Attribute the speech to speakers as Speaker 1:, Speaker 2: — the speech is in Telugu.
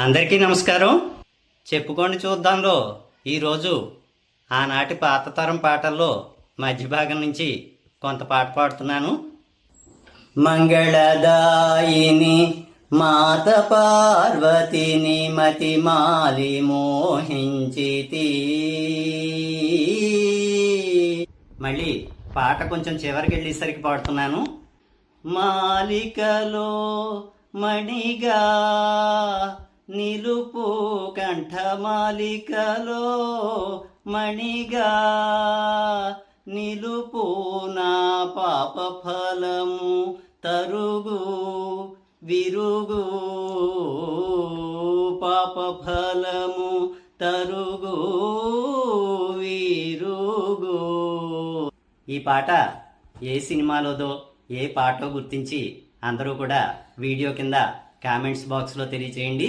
Speaker 1: అందరికీ నమస్కారం. చెప్పుకోండి చూద్దాంలో ఈరోజు ఆనాటి పాత తరం పాటల్లో మధ్య భాగం నుంచి కొంత పాట పాడుతున్నాను. మంగళదాయిని మాత పార్వతిని మతి మాలి మోహించితి. మళ్ళీ పాట కొంచెం చివరికి వెళ్ళేసరికి పాడుతున్నాను. మాలికలో మణిగా నిలుపు కంఠమాలికలో మణిగా నిలుపు నా పాప ఫలము తరుగు విరుగు పాప ఫలము తరుగు విరుగు. ఈ పాట ఏ సినిమాలోదో ఏ పాటో గుర్తించి అందరూ కూడా వీడియో కింద కామెంట్స్ బాక్స్లో తెలియచేయండి.